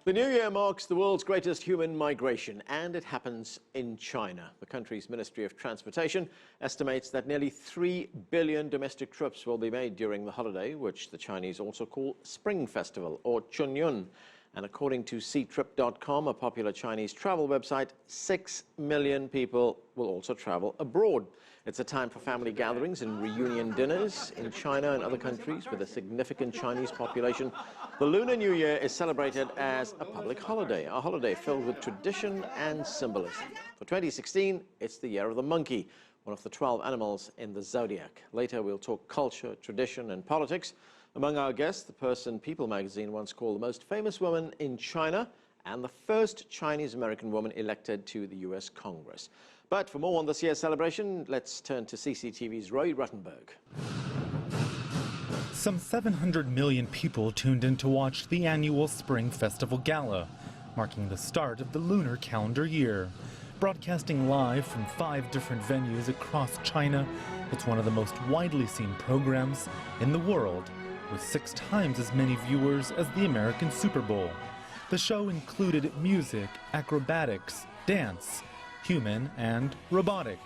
The new year marks the world's greatest human migration, and it happens in China. The country's Ministry of Transportation estimates that nearly 3 billion domestic trips will be made during the holiday, which the Chinese also call Spring Festival or Chunyun. And according to Ctrip.com, a popular Chinese travel website, 6 million people will also travel abroad. It's a time for family gatherings and reunion dinners. In China and other countries with a significant Chinese population, the Lunar New Year is celebrated as a public holiday, a holiday filled with tradition and symbolism. For 2016, it's the year of the monkey, one of the 12 animals in the zodiac. Later, we'll talk culture, tradition, and politics. Among our guests, the person People magazine once called the most famous woman in China and the first Chinese-American woman elected to the U.S. Congress. But for more on this year's celebration, let's turn to CCTV's Roy Ruttenberg. Some 700 million people tuned in to watch the annual Spring Festival Gala, marking the start of the lunar calendar year. Broadcasting live from 5 different venues across China, it's one of the most widely seen programs in the world, with 6 times as many viewers as the American Super Bowl. The show included music, acrobatics, dance, human and robotic.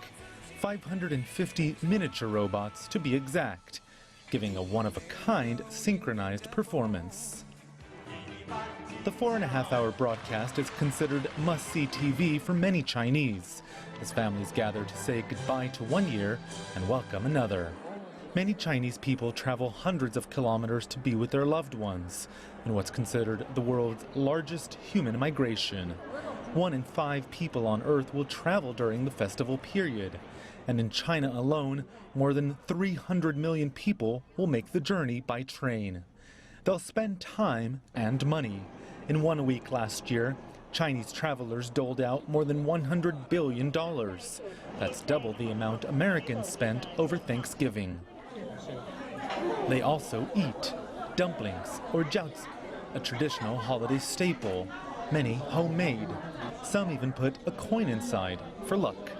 550 miniature robots to be exact, giving a one-of-a-kind synchronized performance. The 4.5-hour broadcast is considered must-see TV for many Chinese, as families gather to say goodbye to one year and welcome another. Many Chinese people travel hundreds of kilometers to be with their loved ones in what's considered the world's largest human migration. 1 in 5 people on Earth will travel during the festival period, and in China alone, more than 300 million people will make the journey by train. They'll spend time and money. In 1 week last year, Chinese travelers doled out more than $100 billion. That's double the amount Americans spent over Thanksgiving. They also eat dumplings or jiaozi, a traditional holiday staple, many homemade. Some even put a coin inside for luck.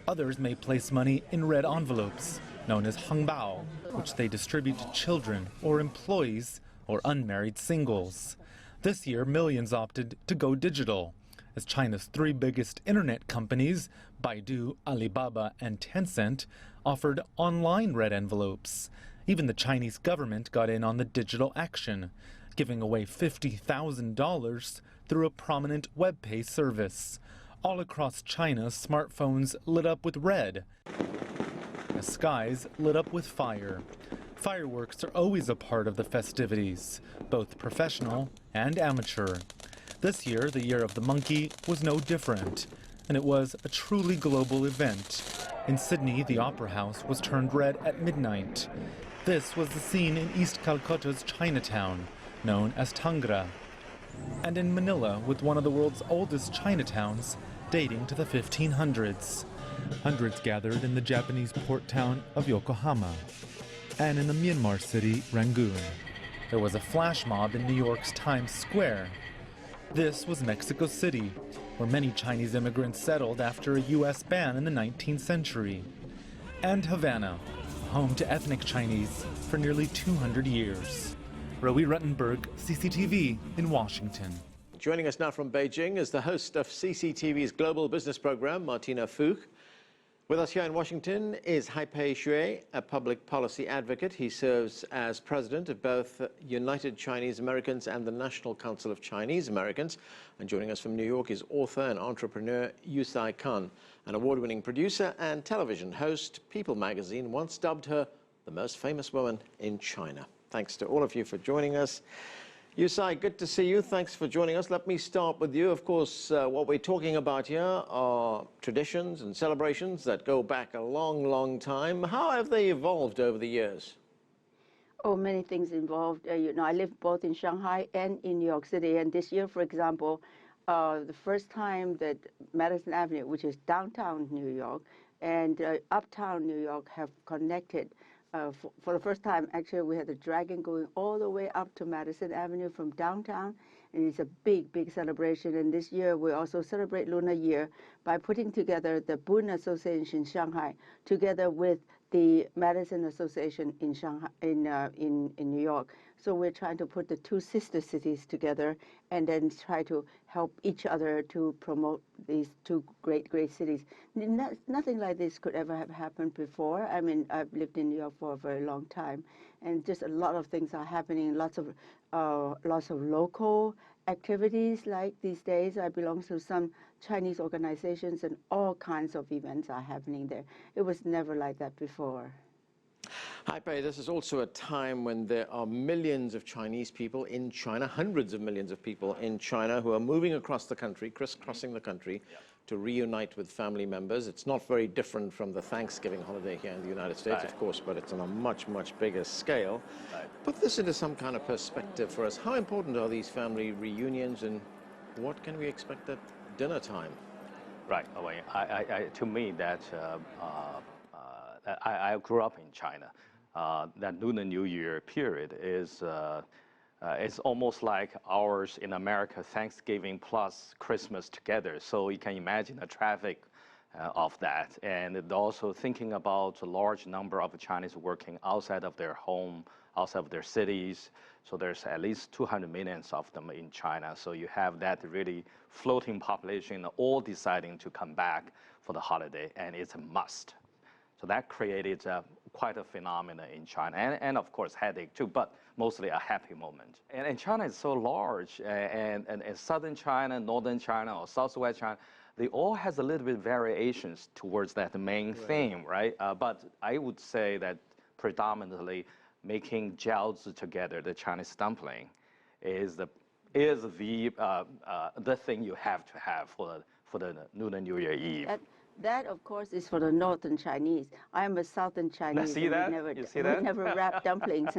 Others may place money in red envelopes, known as hangbao, which they distribute to children or employees or unmarried singles. This year, millions opted to go digital, as China's 3 biggest internet companies, Baidu, Alibaba, and Tencent, offered online red envelopes. Even the Chinese government got in on the digital action, giving away $50,000 through a prominent web-pay service. All across China, smartphones lit up with red. The skies lit up with fire. Fireworks are always a part of the festivities, both professional and amateur. This year, the Year of the Monkey, was no different, and it was a truly global event. In Sydney, the Opera House was turned red at midnight. This was the scene in East Calcutta's Chinatown, known as Tangra, and in Manila, with one of the world's oldest Chinatowns, dating to the 1500s. Hundreds gathered in the Japanese port town of Yokohama, and in the Myanmar city, Rangoon. There was a flash mob in New York's Times Square. This was Mexico City, where many Chinese immigrants settled after a U.S. ban in the 19th century. And Havana, home to ethnic Chinese for nearly 200 years. Roy Ruttenberg, CCTV in Washington. Joining us now from Beijing is the host of CCTV's global business program, Martina Fuch. With us here in Washington is Haipei Xue, a public policy advocate. He serves as president of both United Chinese Americans and the National Council of Chinese Americans. And joining us from New York is author and entrepreneur Yusai Khan, an award-winning producer and television host. People magazine once dubbed her the most famous woman in China. Thanks to all of you for joining us. Yusai, good to see you. Thanks for joining us. Let me start with you. Of course, what we're talking about here are traditions and celebrations that go back a long, long time. How have they evolved over the years? Oh, many things involved. I live both in Shanghai and in New York City. And this year, for example, the first time that Madison Avenue, which is downtown New York, and uptown New York have connected. For the first time, actually, we had the dragon going all the way up to Madison Avenue from downtown, and it's a big, big celebration. And this year, we also celebrate Lunar Year by putting together the Boon Association in Shanghai, together with the Medicine Association in Shanghai, in New York. So we're trying to put the two sister cities together and then try to help each other to promote these two great cities. Nothing like this could ever have happened before. I mean, I've lived in New York for a very long time, and just a lot of things are happening. Lots of local activities. Like these days, I belong to some Chinese organizations, and all kinds of events are happening there. It was never like that before. Hai Pei, this is also a time when there are millions of Chinese people in China, hundreds of millions of people in China who are moving across the country, crisscrossing the country, to reunite with family members. It's not very different from the Thanksgiving holiday here in the United States, of course, but it's on a much, much bigger scale. Put this into some kind of perspective for us. How important are these family reunions, and what can we expect at dinner time? Right. To me, that I grew up in China. That Lunar New Year period is it's almost like ours in America, Thanksgiving plus Christmas together. So you can imagine the traffic of that. And also thinking about a large number of Chinese working outside of their home, outside of their cities. So there's at least 200 million of them in China. So you have that really floating population all deciding to come back for the holiday, and it's a must. So that created quite a phenomenon in China, and of course headache too, but mostly a happy moment. And China is so large, and southern China, northern China, or southwest China, they all has a little bit variations towards that main theme, right? But I would say that predominantly making jiaozi together, the Chinese dumpling, is the thing you have to have for the Lunar New Year Eve. That, of course, is for the Northern Chinese. I am a Southern Chinese. See that? We never wrap dumplings.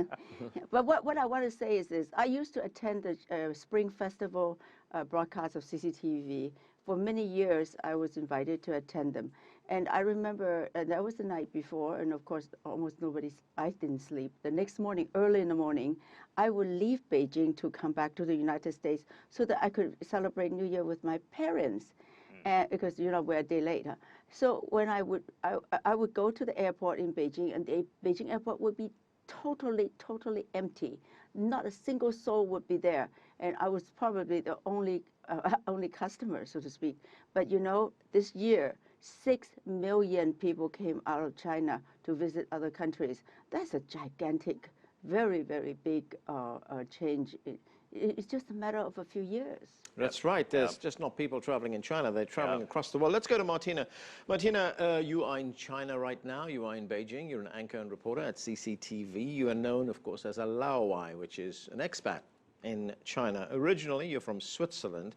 But what I want to say is this. I used to attend the Spring Festival broadcast of CCTV. For many years, I was invited to attend them. And I remember that was the night before, and of course, I didn't sleep. The next morning, early in the morning, I would leave Beijing to come back to the United States so that I could celebrate New Year with my parents. Because we're a day later. So when I would go to the airport in Beijing, and the Beijing airport would be totally empty. Not a single soul would be there, and I was probably the only customer, so to speak. But this year, 6 million people came out of China to visit other countries. That's a gigantic, very, very big change. It's just a matter of a few years. That's right. There's just not people traveling in China. They're traveling across the world. Let's go to Martina. Martina, you are in China right now. You are in Beijing. You're an anchor and reporter at CCTV. You are known, of course, as a Laowai, which is an expat in China. Originally, you're from Switzerland.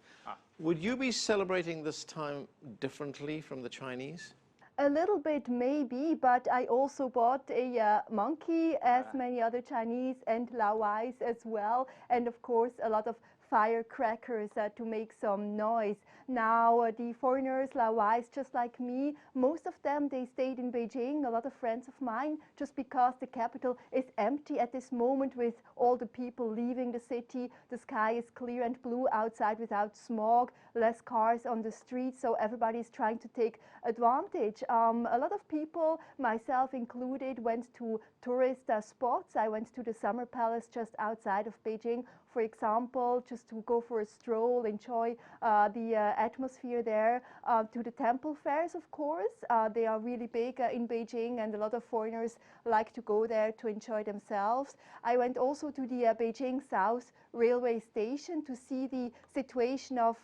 Would you be celebrating this time differently from the Chinese? A little bit maybe, but I also bought a monkey, as many other Chinese, and Laowais as well, and of course a lot of firecrackers to make some noise. Now the foreigners, Laowais, just like me, most of them, they stayed in Beijing, a lot of friends of mine, just because the capital is empty at this moment with all the people leaving the city. The sky is clear and blue outside without smog, less cars on the streets, so everybody is trying to take advantage. A lot of people, myself included, went to tourist spots. I went to the Summer Palace just outside of Beijing, for example, just to go for a stroll, enjoy the atmosphere there, to the temple fairs, of course. They are really big in Beijing, and a lot of foreigners like to go there to enjoy themselves. I went also to the Beijing South railway station to see the situation of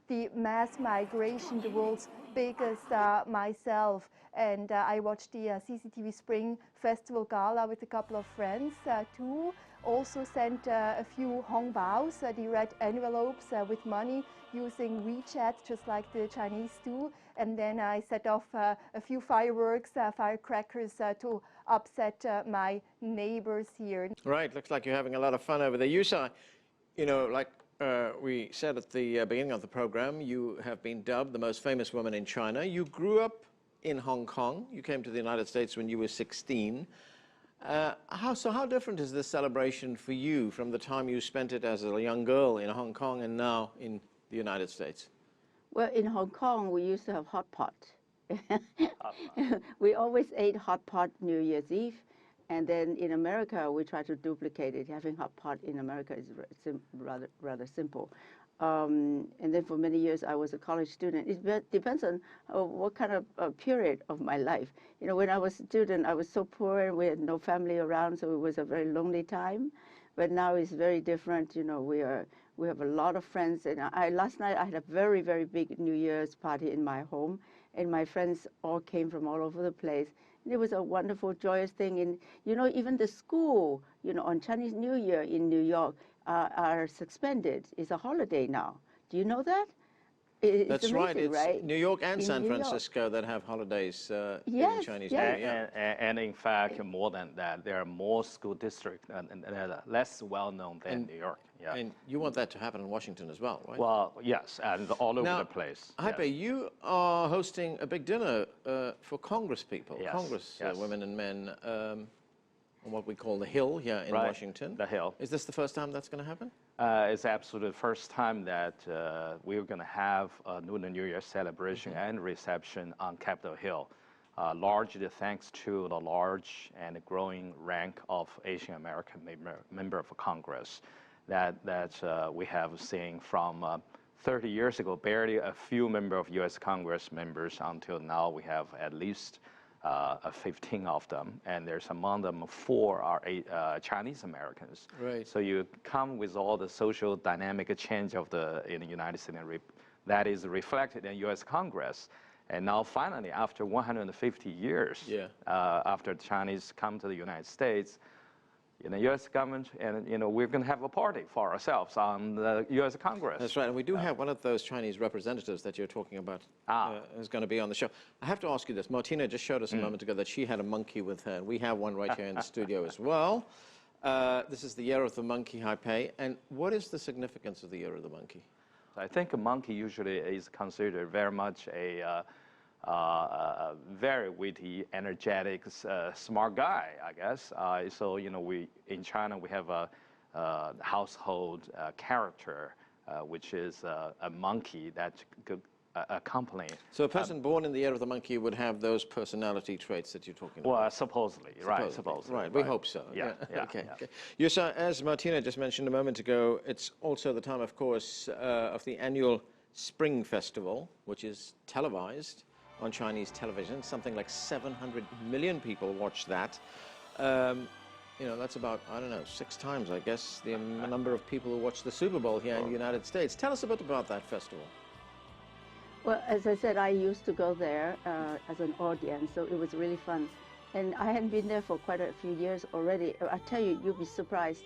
the mass migration, the world's biggest, myself. And I watched the CCTV Spring Festival Gala with a couple of friends too. Also sent a few hongbaos, the red envelopes with money, using WeChat, just like the Chinese do. And then I set off a few fireworks, firecrackers to upset my neighbors here. Right, looks like you're having a lot of fun over there. Yusai, like we said at the beginning of the program, you have been dubbed the most famous woman in China. You grew up in Hong Kong. You came to the United States when you were 16. How different is this celebration for you from the time you spent it as a young girl in Hong Kong and now in the United States? Well, in Hong Kong, we used to have hot pot We always ate hot pot New Year's Eve, and then in America we try to duplicate it. Having hot pot in America is rather simple. And then for many years I was a college student. It depends on what kind of period of my life. You know, when I was a student, I was so poor and we had no family around, so it was a very lonely time. But now it's very different. You know, we have a lot of friends, and last night I had a very, very big New Year's party in my home, and my friends all came from all over the place. And it was a wonderful, joyous thing. And you know, even the school, you know, on Chinese New Year in New York are suspended. It's a holiday now. Do you know that? That's amazing, right. It's right? New York and In San New York. Francisco that have holidays during Yes, Chinese yes. New Year. And in fact, more than that, there are more school districts and less well known than New York. Yeah. And you want that to happen in Washington as well, right? Well, yes, and all over now, the place. Haipe, Yes. you are hosting a big dinner for Congress people, Yes, Congress yes. women and men, on what we call the Hill here in Right, Washington. the Hill. Is this the first time that's going to happen? It's absolutely the first time that we're going to have a Lunar New Year celebration and reception on Capitol Hill, largely thanks to the large and growing rank of Asian American member of Congress that we have seen from 30 years ago, barely a few member of U.S. Congress members until now. We have at least 15 of them, and there's among them 4 are Chinese Americans. Right. So you come with all the social dynamic change of in the United States that is reflected in U.S. Congress. And now finally, after 150 years, after the Chinese come to the United States, in the U.S. government, and we're going to have a party for ourselves on the U.S. Congress. That's right, and we do have one of those Chinese representatives that you're talking about who's going to be on the show. I have to ask you this. Martina just showed us a moment ago that she had a monkey with her, and we have one right here in the studio as well. This is the Year of the Monkey, Haipe. And what is the significance of the Year of the Monkey? I think a monkey usually is considered very much a very witty, energetic, smart guy, I guess. So we in China we have a household character, which is a monkey that could accompany. So a person born in the Year of the Monkey would have those personality traits that you're talking about? Well, supposedly, right? Supposedly, right. We hope so. Yeah. Okay. Yes, as Martina just mentioned a moment ago, it's also the time, of course, of the annual Spring Festival, which is televised on Chinese television. Something like 700 million people watch that. That's about, I don't know, 6 times, I guess, the number of people who watch the Super Bowl here in the United States. Tell us a bit about that festival. Well, as I said, I used to go there as an audience, so it was really fun. And I hadn't been there for quite a few years already. I tell you, you'll be surprised.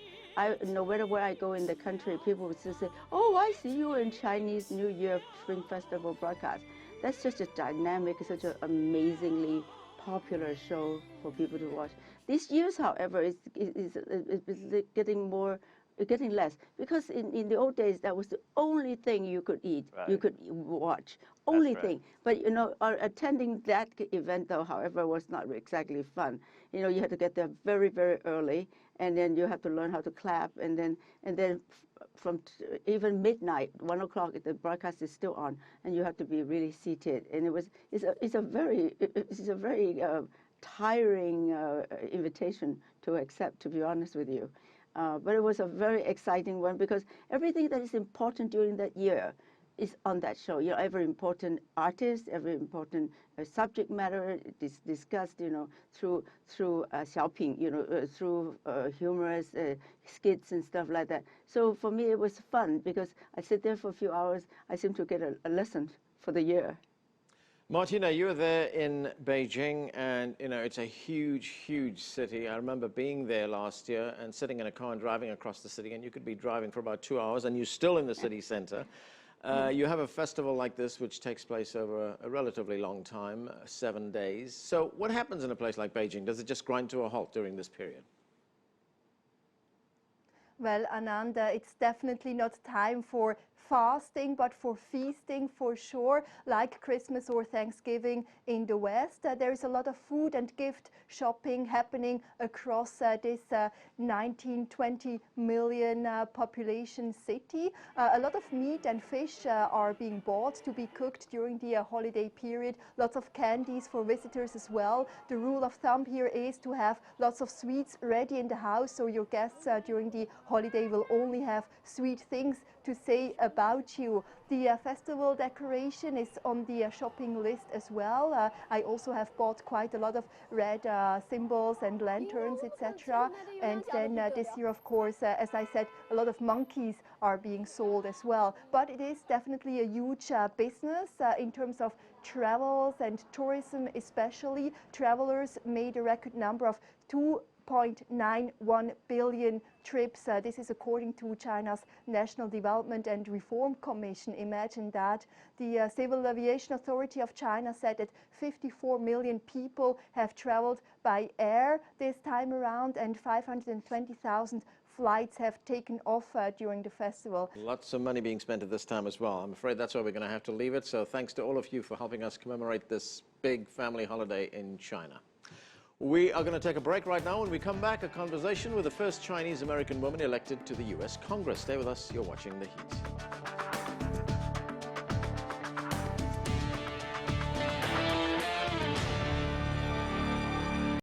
No matter where I go in the country, people would still say, "Oh, I see you in Chinese New Year Spring Festival broadcast." That's such a dynamic, such an amazingly popular show for people to watch. These years, however, is getting less, because in the old days that was the only thing you could eat, you could watch, only thing. But attending that event, though, however, was not exactly fun. You had to get there very, very early, and then you have to learn how to clap, and then from even midnight, 1 o'clock, the broadcast is still on, and you have to be really seated. And it's a very tiring invitation to accept, to be honest with you. But it was a very exciting one, because everything that is important during that year is on that show. Every important artist, every important subject matter is discussed, through xiaoping, through humorous skits and stuff like that. So for me, it was fun, because I sit there for a few hours. I seem to get a lesson for the year. Martina, you were there in Beijing, and it's a huge, huge city. I remember being there last year and sitting in a car and driving across the city, and you could be driving for about 2 hours, and you're still in the city center. You have a festival like this, which takes place over a relatively long time, 7 days. So what happens in a place like Beijing? Does it just grind to a halt during this period? Well, Ananda, it's definitely not time for fasting, but for feasting for sure, like Christmas or Thanksgiving in the West. There is a lot of food and gift shopping happening across this 19-20 million population city. A lot of meat and fish are being bought to be cooked during the holiday period. Lots of candies for visitors as well. The rule of thumb here is to have lots of sweets ready in the house, so your guests during the holiday will only have sweet things to say about you. The festival decoration is on the shopping list as well. I also have bought quite a lot of red symbols and lanterns, etc. And then this year, of course, as I said, a lot of monkeys are being sold as well. But it is definitely a huge business in terms of travels and tourism especially. Travelers made a record number of 2.91 billion trips. This is according to China's National Development and Reform Commission. Imagine that. The Civil Aviation Authority of China said that 54 million people have traveled by air this time around, and 520,000 flights have taken off during the festival. Lots of money being spent at this time as well. I'm afraid that's where we're going to have to leave it. So thanks to all of you for helping us commemorate this big family holiday in China. We are going to take a break right now. When we come back, a conversation with the first Chinese-American woman elected to the U.S. Congress. Stay with us. You're watching The Heat.